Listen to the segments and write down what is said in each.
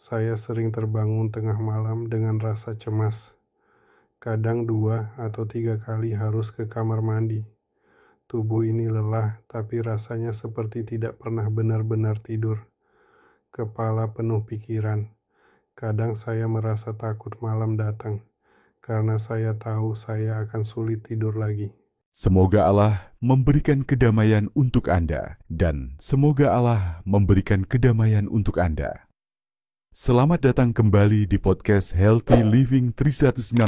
Saya sering terbangun tengah malam dengan rasa cemas. Kadang 2 atau 3 kali harus ke kamar mandi. Tubuh ini lelah, tapi rasanya seperti tidak pernah benar-benar tidur. Kepala penuh pikiran. Kadang saya merasa takut malam datang, karena saya tahu saya akan sulit tidur lagi. Semoga Allah memberikan kedamaian untuk Anda, dan semoga Allah memberikan kedamaian untuk Anda. Selamat datang kembali di podcast Healthy Living 365.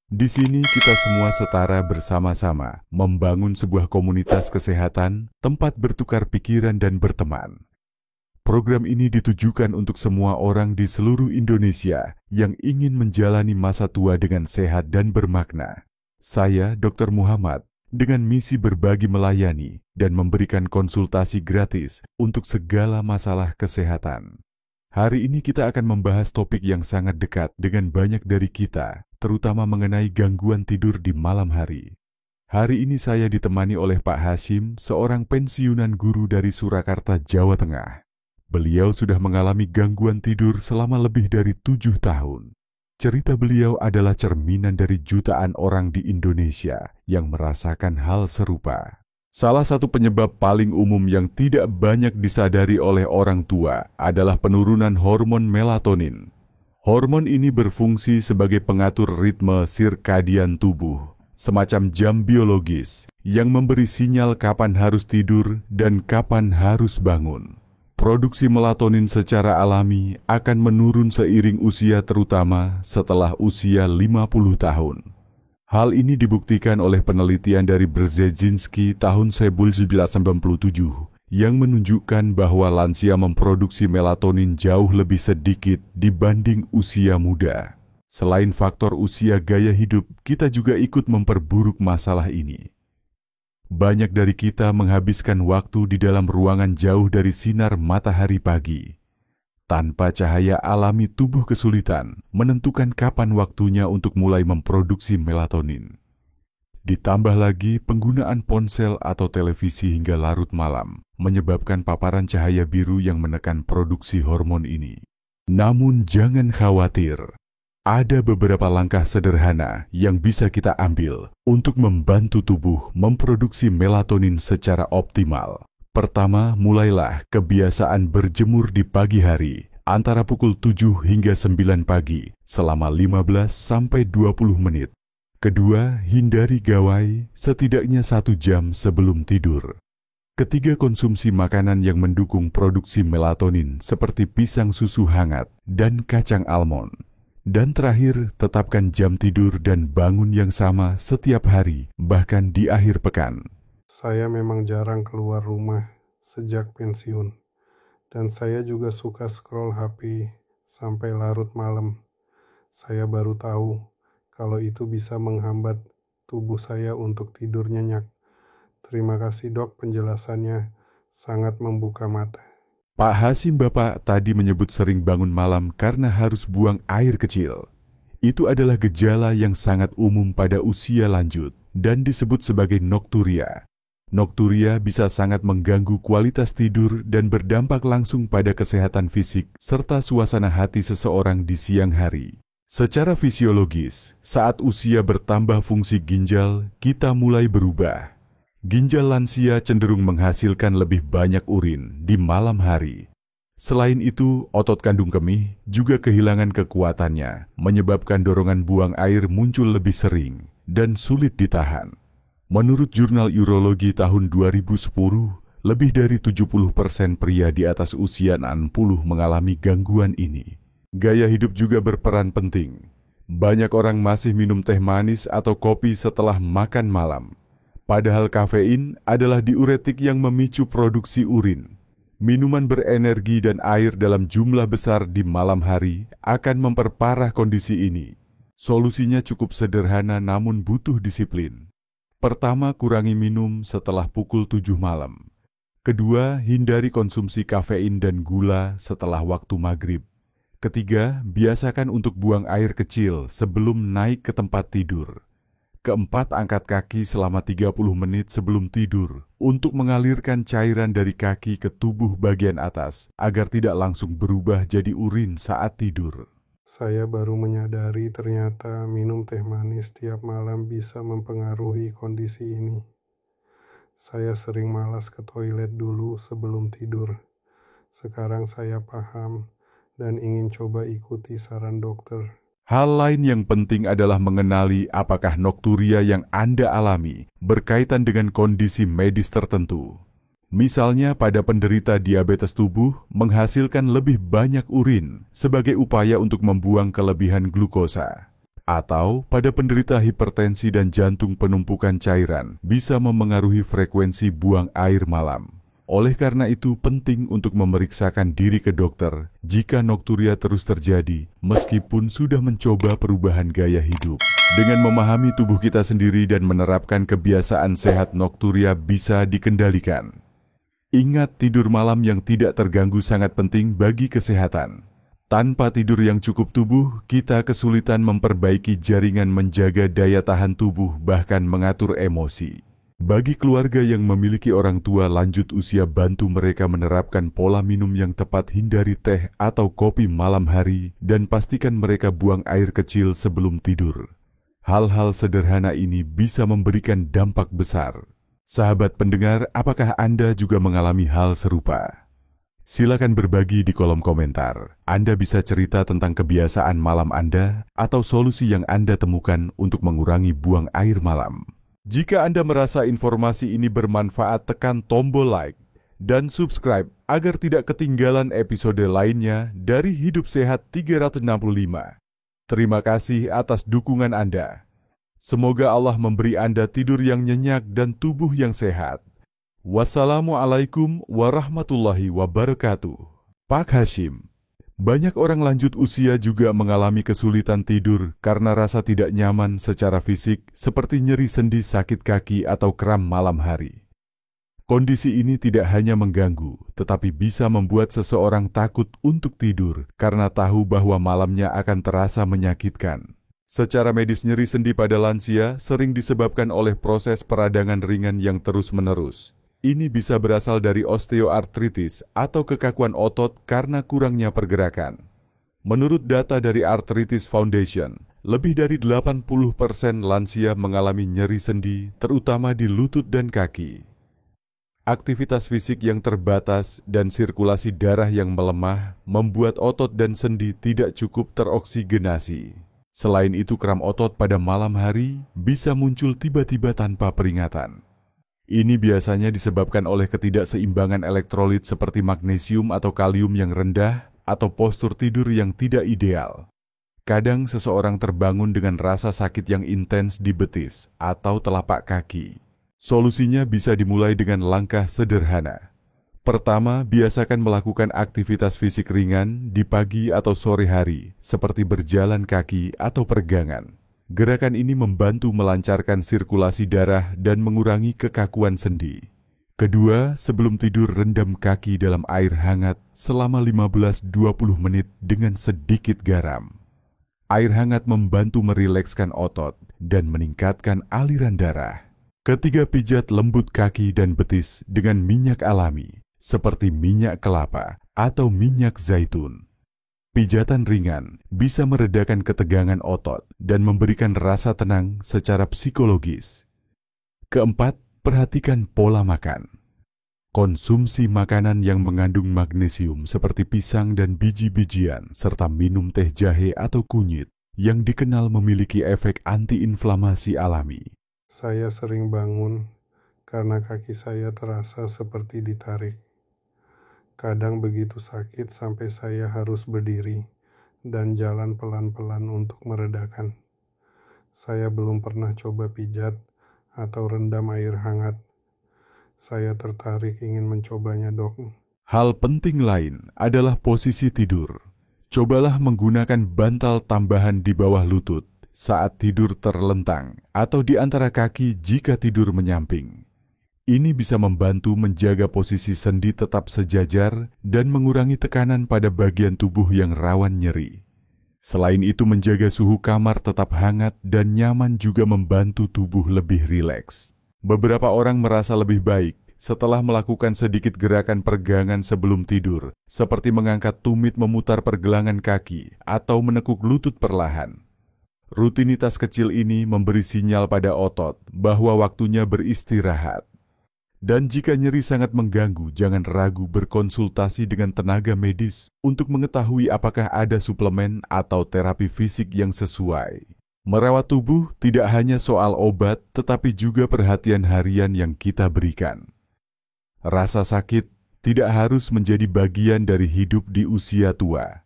Di sini kita semua setara bersama-sama membangun sebuah komunitas kesehatan, tempat bertukar pikiran dan berteman. Program ini ditujukan untuk semua orang di seluruh Indonesia yang ingin menjalani masa tua dengan sehat dan bermakna. Saya, Dr. Muhammad, dengan misi berbagi melayani dan memberikan konsultasi gratis untuk segala masalah kesehatan. Hari ini kita akan membahas topik yang sangat dekat dengan banyak dari kita, terutama mengenai gangguan tidur di malam hari. Hari ini saya ditemani oleh Pak Hashim, seorang pensiunan guru dari Surakarta, Jawa Tengah. Beliau sudah mengalami gangguan tidur selama lebih dari 7 tahun. Cerita beliau adalah cerminan dari jutaan orang di Indonesia yang merasakan hal serupa. Salah satu penyebab paling umum yang tidak banyak disadari oleh orang tua adalah penurunan hormon melatonin. Hormon ini berfungsi sebagai pengatur ritme sirkadian tubuh, semacam jam biologis yang memberi sinyal kapan harus tidur dan kapan harus bangun. Produksi melatonin secara alami akan menurun seiring usia, terutama setelah usia 50 tahun. Hal ini dibuktikan oleh penelitian dari Brzezinski tahun 1997 yang menunjukkan bahwa lansia memproduksi melatonin jauh lebih sedikit dibanding usia muda. Selain faktor usia, gaya hidup kita juga ikut memperburuk masalah ini. Banyak dari kita menghabiskan waktu di dalam ruangan jauh dari sinar matahari pagi. Tanpa cahaya alami, tubuh kesulitan menentukan kapan waktunya untuk mulai memproduksi melatonin. Ditambah lagi penggunaan ponsel atau televisi hingga larut malam menyebabkan paparan cahaya biru yang menekan produksi hormon ini. Namun jangan khawatir. Ada beberapa langkah sederhana yang bisa kita ambil untuk membantu tubuh memproduksi melatonin secara optimal. Pertama, mulailah kebiasaan berjemur di pagi hari antara pukul 7 hingga 9 pagi selama 15-20 menit. Kedua, hindari gawai setidaknya 1 jam sebelum tidur. Ketiga, konsumsi makanan yang mendukung produksi melatonin seperti pisang susu hangat dan kacang almond. Dan terakhir, tetapkan jam tidur dan bangun yang sama setiap hari, bahkan di akhir pekan. Saya memang jarang keluar rumah sejak pensiun, dan saya juga suka scroll HP sampai larut malam. Saya baru tahu kalau itu bisa menghambat tubuh saya untuk tidur nyenyak. Terima kasih dok, penjelasannya sangat membuka mata. Pak Hashim, Bapak tadi menyebut sering bangun malam karena harus buang air kecil. Itu adalah gejala yang sangat umum pada usia lanjut dan disebut sebagai nokturia. Nokturia bisa sangat mengganggu kualitas tidur dan berdampak langsung pada kesehatan fisik serta suasana hati seseorang di siang hari. Secara fisiologis, saat usia bertambah fungsi ginjal, kita mulai berubah. Ginjal lansia cenderung menghasilkan lebih banyak urin di malam hari. Selain itu, otot kandung kemih juga kehilangan kekuatannya, menyebabkan dorongan buang air muncul lebih sering dan sulit ditahan. Menurut jurnal urologi tahun 2010, lebih dari 70% pria di atas usia 60 mengalami gangguan ini. Gaya hidup juga berperan penting. Banyak orang masih minum teh manis atau kopi setelah makan malam. Padahal kafein adalah diuretik yang memicu produksi urin. Minuman berenergi dan air dalam jumlah besar di malam hari akan memperparah kondisi ini. Solusinya cukup sederhana namun butuh disiplin. Pertama, kurangi minum setelah pukul 7 malam. Kedua, hindari konsumsi kafein dan gula setelah waktu maghrib. Ketiga, biasakan untuk buang air kecil sebelum naik ke tempat tidur. Keempat, angkat kaki selama 30 menit sebelum tidur untuk mengalirkan cairan dari kaki ke tubuh bagian atas agar tidak langsung berubah jadi urin saat tidur. Saya baru menyadari ternyata minum teh manis tiap malam bisa mempengaruhi kondisi ini. Saya sering malas ke toilet dulu sebelum tidur. Sekarang saya paham dan ingin coba ikuti saran dokter. Hal lain yang penting adalah mengenali apakah nokturia yang Anda alami berkaitan dengan kondisi medis tertentu. Misalnya pada penderita diabetes tubuh menghasilkan lebih banyak urin sebagai upaya untuk membuang kelebihan glukosa. Atau pada penderita hipertensi dan jantung penumpukan cairan bisa memengaruhi frekuensi buang air malam. Oleh karena itu penting untuk memeriksakan diri ke dokter jika nokturia terus terjadi meskipun sudah mencoba perubahan gaya hidup. Dengan memahami tubuh kita sendiri dan menerapkan kebiasaan sehat, nokturia bisa dikendalikan. Ingat, tidur malam yang tidak terganggu sangat penting bagi kesehatan. Tanpa tidur yang cukup, tubuh kita kesulitan memperbaiki jaringan menjaga daya tahan tubuh, bahkan mengatur emosi. Bagi keluarga yang memiliki orang tua lanjut usia, bantu mereka menerapkan pola minum yang tepat, hindari teh atau kopi malam hari, dan pastikan mereka buang air kecil sebelum tidur. Hal-hal sederhana ini bisa memberikan dampak besar. Sahabat pendengar, apakah Anda juga mengalami hal serupa? Silakan berbagi di kolom komentar. Anda bisa cerita tentang kebiasaan malam Anda atau solusi yang Anda temukan untuk mengurangi buang air malam. Jika Anda merasa informasi ini bermanfaat, tekan tombol like dan subscribe agar tidak ketinggalan episode lainnya dari Hidup Sehat 365. Terima kasih atas dukungan Anda. Semoga Allah memberi Anda tidur yang nyenyak dan tubuh yang sehat. Wassalamualaikum warahmatullahi wabarakatuh. Pak Hashim. Banyak orang lanjut usia juga mengalami kesulitan tidur karena rasa tidak nyaman secara fisik seperti nyeri sendi, sakit kaki, atau kram malam hari. Kondisi ini tidak hanya mengganggu, tetapi bisa membuat seseorang takut untuk tidur karena tahu bahwa malamnya akan terasa menyakitkan. Secara medis, nyeri sendi pada lansia sering disebabkan oleh proses peradangan ringan yang terus-menerus. Ini bisa berasal dari osteoartritis atau kekakuan otot karena kurangnya pergerakan. Menurut data dari Arthritis Foundation, lebih dari 80% lansia mengalami nyeri sendi, terutama di lutut dan kaki. Aktivitas fisik yang terbatas dan sirkulasi darah yang melemah membuat otot dan sendi tidak cukup teroksigenasi. Selain itu, kram otot pada malam hari bisa muncul tiba-tiba tanpa peringatan. Ini biasanya disebabkan oleh ketidakseimbangan elektrolit seperti magnesium atau kalium yang rendah atau postur tidur yang tidak ideal. Kadang seseorang terbangun dengan rasa sakit yang intens di betis atau telapak kaki. Solusinya bisa dimulai dengan langkah sederhana. Pertama, biasakan melakukan aktivitas fisik ringan di pagi atau sore hari, seperti berjalan kaki atau peregangan. Gerakan ini membantu melancarkan sirkulasi darah dan mengurangi kekakuan sendi. Kedua, sebelum tidur rendam kaki dalam air hangat selama 15-20 menit dengan sedikit garam. Air hangat membantu merilekskan otot dan meningkatkan aliran darah. Ketiga, pijat lembut kaki dan betis dengan minyak alami, seperti minyak kelapa atau minyak zaitun. Pijatan ringan bisa meredakan ketegangan otot dan memberikan rasa tenang secara psikologis. Keempat, perhatikan pola makan. Konsumsi makanan yang mengandung magnesium seperti pisang dan biji-bijian, serta minum teh jahe atau kunyit yang dikenal memiliki efek antiinflamasi alami. Saya sering bangun karena kaki saya terasa seperti ditarik. Kadang begitu sakit sampai saya harus berdiri dan jalan pelan-pelan untuk meredakan. Saya belum pernah coba pijat atau rendam air hangat. Saya tertarik ingin mencobanya, Dok. Hal penting lain adalah posisi tidur. Cobalah menggunakan bantal tambahan di bawah lutut saat tidur terlentang atau di antara kaki jika tidur menyamping. Ini bisa membantu menjaga posisi sendi tetap sejajar dan mengurangi tekanan pada bagian tubuh yang rawan nyeri. Selain itu, menjaga suhu kamar tetap hangat dan nyaman juga membantu tubuh lebih rileks. Beberapa orang merasa lebih baik setelah melakukan sedikit gerakan peregangan sebelum tidur, seperti mengangkat tumit, memutar pergelangan kaki, atau menekuk lutut perlahan. Rutinitas kecil ini memberi sinyal pada otot bahwa waktunya beristirahat. Dan jika nyeri sangat mengganggu, jangan ragu berkonsultasi dengan tenaga medis untuk mengetahui apakah ada suplemen atau terapi fisik yang sesuai. Merawat tubuh tidak hanya soal obat, tetapi juga perhatian harian yang kita berikan. Rasa sakit tidak harus menjadi bagian dari hidup di usia tua.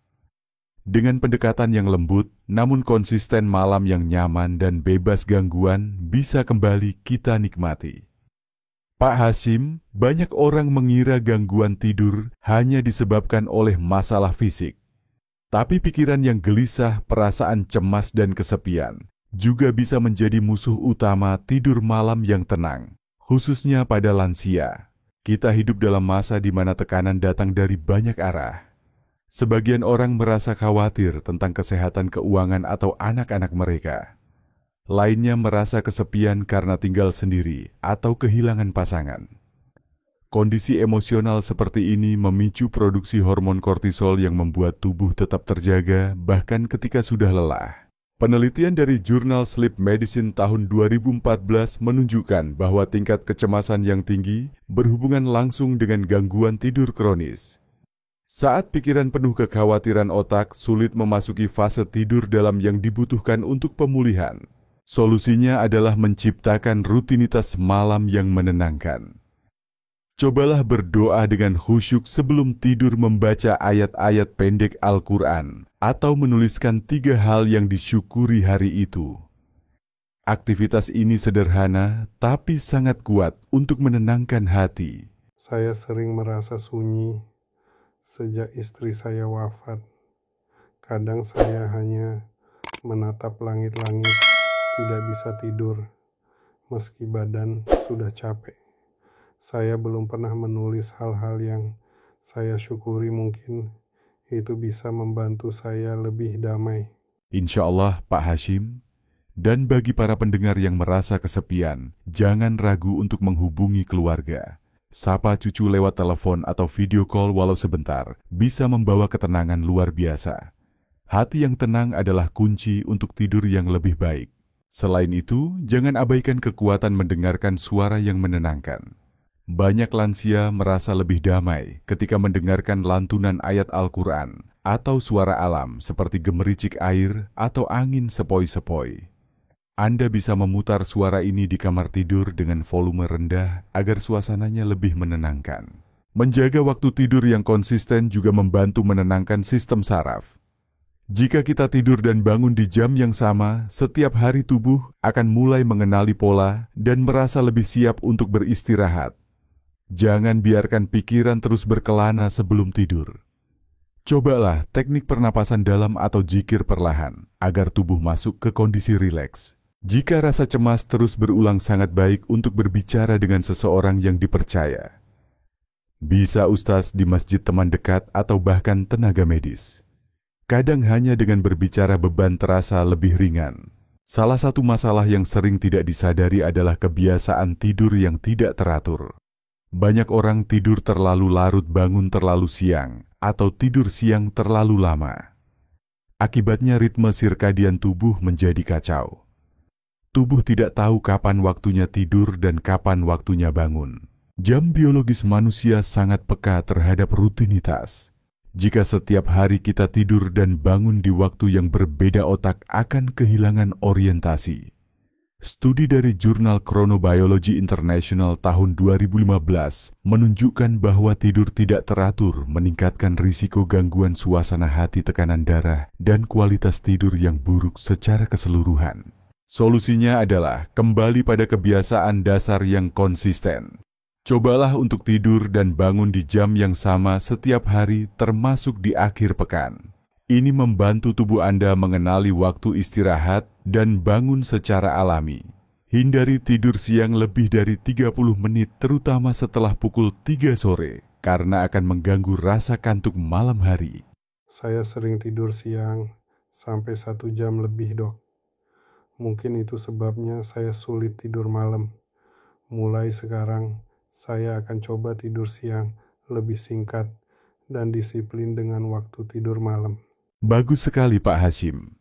Dengan pendekatan yang lembut, namun konsisten, malam yang nyaman dan bebas gangguan bisa kembali kita nikmati. Pak Hashim, banyak orang mengira gangguan tidur hanya disebabkan oleh masalah fisik. Tapi pikiran yang gelisah, perasaan cemas dan kesepian juga bisa menjadi musuh utama tidur malam yang tenang, khususnya pada lansia. Kita hidup dalam masa di mana tekanan datang dari banyak arah. Sebagian orang merasa khawatir tentang kesehatan keuangan atau anak-anak mereka. Lainnya merasa kesepian karena tinggal sendiri atau kehilangan pasangan. Kondisi emosional seperti ini memicu produksi hormon kortisol yang membuat tubuh tetap terjaga bahkan ketika sudah lelah. Penelitian dari jurnal Sleep Medicine tahun 2014 menunjukkan bahwa tingkat kecemasan yang tinggi berhubungan langsung dengan gangguan tidur kronis. Saat pikiran penuh kekhawatiran, otak sulit memasuki fase tidur dalam yang dibutuhkan untuk pemulihan. Solusinya adalah menciptakan rutinitas malam yang menenangkan. Cobalah berdoa dengan khusyuk sebelum tidur, membaca ayat-ayat pendek Al-Quran, atau menuliskan 3 hal yang disyukuri hari itu. Aktivitas ini sederhana, tapi sangat kuat untuk menenangkan hati. Saya sering merasa sunyi sejak istri saya wafat. Kadang saya hanya menatap langit-langit, tidak bisa tidur, meski badan sudah capek. Saya belum pernah menulis hal-hal yang saya syukuri, mungkin itu bisa membantu saya lebih damai. Insya Allah, Pak Hashim. Dan bagi para pendengar yang merasa kesepian, jangan ragu untuk menghubungi keluarga. Sapa cucu lewat telepon atau video call walau sebentar, bisa membawa ketenangan luar biasa. Hati yang tenang adalah kunci untuk tidur yang lebih baik. Selain itu, jangan abaikan kekuatan mendengarkan suara yang menenangkan. Banyak lansia merasa lebih damai ketika mendengarkan lantunan ayat Al-Quran atau suara alam seperti gemericik air atau angin sepoi-sepoi. Anda bisa memutar suara ini di kamar tidur dengan volume rendah agar suasananya lebih menenangkan. Menjaga waktu tidur yang konsisten juga membantu menenangkan sistem saraf. Jika kita tidur dan bangun di jam yang sama, setiap hari tubuh akan mulai mengenali pola dan merasa lebih siap untuk beristirahat. Jangan biarkan pikiran terus berkelana sebelum tidur. Cobalah teknik pernapasan dalam atau zikir perlahan, agar tubuh masuk ke kondisi rileks. Jika rasa cemas terus berulang, sangat baik untuk berbicara dengan seseorang yang dipercaya. Bisa ustaz di masjid teman dekat atau bahkan tenaga medis. Kadang hanya dengan berbicara beban terasa lebih ringan. Salah satu masalah yang sering tidak disadari adalah kebiasaan tidur yang tidak teratur. Banyak orang tidur terlalu larut, bangun terlalu siang, atau tidur siang terlalu lama. Akibatnya ritme sirkadian tubuh menjadi kacau. Tubuh tidak tahu kapan waktunya tidur dan kapan waktunya bangun. Jam biologis manusia sangat peka terhadap rutinitas. Jika setiap hari kita tidur dan bangun di waktu yang berbeda, otak akan kehilangan orientasi. Studi dari jurnal Chronobiology International tahun 2015 menunjukkan bahwa tidur tidak teratur meningkatkan risiko gangguan suasana hati, tekanan darah, dan kualitas tidur yang buruk secara keseluruhan. Solusinya adalah kembali pada kebiasaan dasar yang konsisten. Cobalah untuk tidur dan bangun di jam yang sama setiap hari, termasuk di akhir pekan. Ini membantu tubuh Anda mengenali waktu istirahat dan bangun secara alami. Hindari tidur siang lebih dari 30 menit, terutama setelah pukul 3 sore, karena akan mengganggu rasa kantuk malam hari. Saya sering tidur siang sampai 1 jam lebih, Dok. Mungkin itu sebabnya saya sulit tidur malam. Mulai sekarang, saya akan coba tidur siang lebih singkat dan disiplin dengan waktu tidur malam. Bagus sekali Pak Hashim.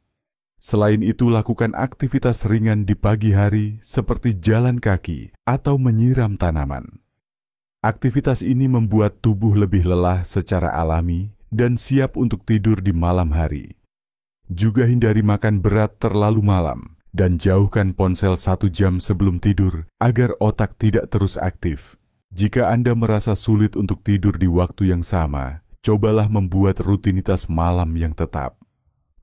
Selain itu, lakukan aktivitas ringan di pagi hari seperti jalan kaki atau menyiram tanaman. Aktivitas ini membuat tubuh lebih lelah secara alami dan siap untuk tidur di malam hari. Juga hindari makan berat terlalu malam dan jauhkan ponsel 1 jam sebelum tidur agar otak tidak terus aktif. Jika Anda merasa sulit untuk tidur di waktu yang sama, cobalah membuat rutinitas malam yang tetap.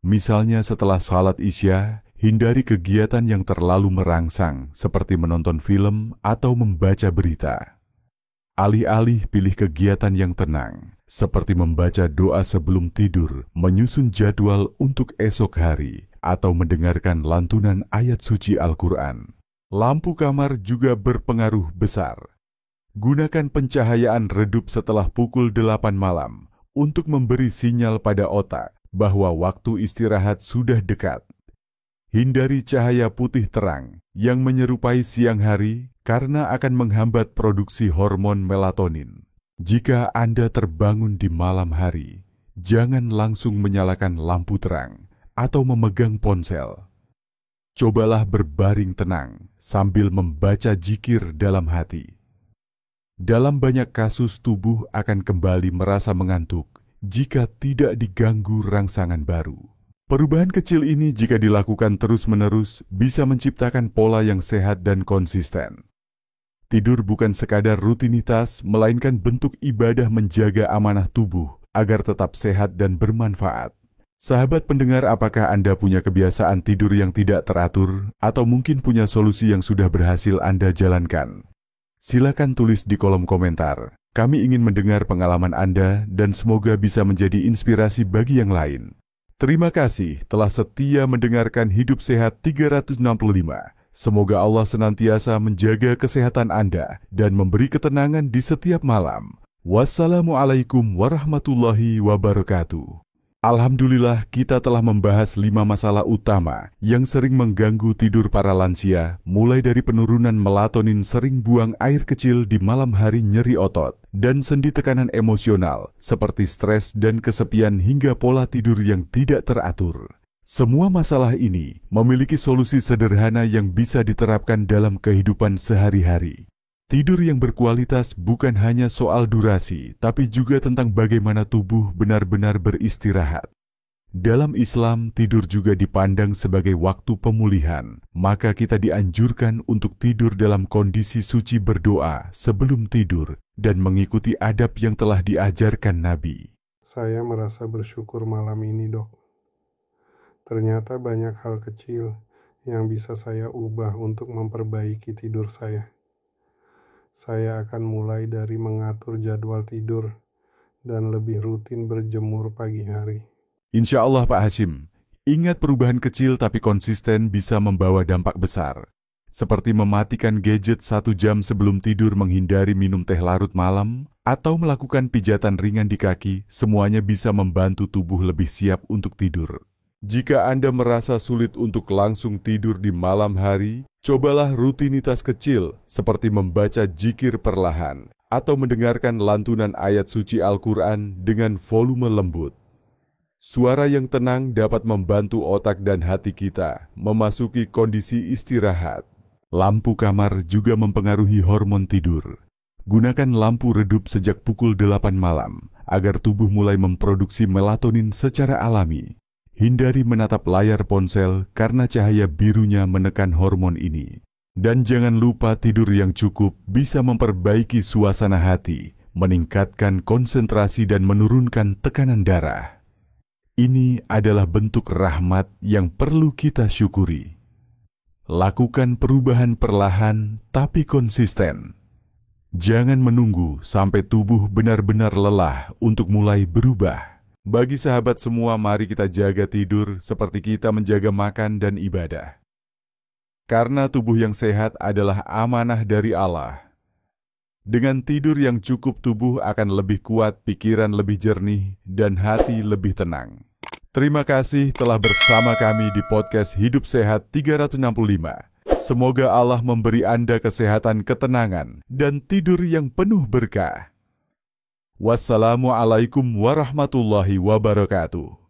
Misalnya setelah salat Isya, hindari kegiatan yang terlalu merangsang seperti menonton film atau membaca berita. Alih-alih pilih kegiatan yang tenang, seperti membaca doa sebelum tidur, menyusun jadwal untuk esok hari, atau mendengarkan lantunan ayat suci Al-Quran. Lampu kamar juga berpengaruh besar. Gunakan pencahayaan redup setelah pukul 8 malam untuk memberi sinyal pada otak bahwa waktu istirahat sudah dekat. Hindari cahaya putih terang yang menyerupai siang hari karena akan menghambat produksi hormon melatonin. Jika Anda terbangun di malam hari, jangan langsung menyalakan lampu terang atau memegang ponsel. Cobalah berbaring tenang sambil membaca zikir dalam hati. Dalam banyak kasus, tubuh akan kembali merasa mengantuk jika tidak diganggu rangsangan baru. Perubahan kecil ini jika dilakukan terus-menerus bisa menciptakan pola yang sehat dan konsisten. Tidur bukan sekadar rutinitas, melainkan bentuk ibadah menjaga amanah tubuh agar tetap sehat dan bermanfaat. Sahabat pendengar, apakah Anda punya kebiasaan tidur yang tidak teratur atau mungkin punya solusi yang sudah berhasil Anda jalankan? Silakan tulis di kolom komentar. Kami ingin mendengar pengalaman Anda dan semoga bisa menjadi inspirasi bagi yang lain. Terima kasih telah setia mendengarkan Hidup Sehat 365. Semoga Allah senantiasa menjaga kesehatan Anda dan memberi ketenangan di setiap malam. Wassalamualaikum warahmatullahi wabarakatuh. Alhamdulillah, kita telah membahas 5 masalah utama yang sering mengganggu tidur para lansia, mulai dari penurunan melatonin, sering buang air kecil di malam hari, nyeri otot, dan sendi, tekanan emosional seperti stres dan kesepian, hingga pola tidur yang tidak teratur. Semua masalah ini memiliki solusi sederhana yang bisa diterapkan dalam kehidupan sehari-hari. Tidur yang berkualitas bukan hanya soal durasi, tapi juga tentang bagaimana tubuh benar-benar beristirahat. Dalam Islam, tidur juga dipandang sebagai waktu pemulihan, maka kita dianjurkan untuk tidur dalam kondisi suci, berdoa sebelum tidur, dan mengikuti adab yang telah diajarkan Nabi. Saya merasa bersyukur malam ini, Dok. Ternyata banyak hal kecil yang bisa saya ubah untuk memperbaiki tidur saya. Saya akan mulai dari mengatur jadwal tidur dan lebih rutin berjemur pagi hari. Insya Allah Pak Hashim, ingat, perubahan kecil tapi konsisten bisa membawa dampak besar. Seperti mematikan gadget 1 jam sebelum tidur, menghindari minum teh larut malam, atau melakukan pijatan ringan di kaki, semuanya bisa membantu tubuh lebih siap untuk tidur. Jika Anda merasa sulit untuk langsung tidur di malam hari, cobalah rutinitas kecil seperti membaca zikir perlahan atau mendengarkan lantunan ayat suci Al-Quran dengan volume lembut. Suara yang tenang dapat membantu otak dan hati kita memasuki kondisi istirahat. Lampu kamar juga mempengaruhi hormon tidur. Gunakan lampu redup sejak pukul 8 malam agar tubuh mulai memproduksi melatonin secara alami. Hindari menatap layar ponsel karena cahaya birunya menekan hormon ini. Dan jangan lupa, tidur yang cukup bisa memperbaiki suasana hati, meningkatkan konsentrasi dan menurunkan tekanan darah. Ini adalah bentuk rahmat yang perlu kita syukuri. Lakukan perubahan perlahan tapi konsisten. Jangan menunggu sampai tubuh benar-benar lelah untuk mulai berubah. Bagi sahabat semua, mari kita jaga tidur seperti kita menjaga makan dan ibadah. Karena tubuh yang sehat adalah amanah dari Allah. Dengan tidur yang cukup, tubuh akan lebih kuat, pikiran lebih jernih, dan hati lebih tenang. Terima kasih telah bersama kami di podcast Hidup Sehat 365. Semoga Allah memberi Anda kesehatan, ketenangan, dan tidur yang penuh berkah. Wassalamualaikum warahmatullahi wabarakatuh.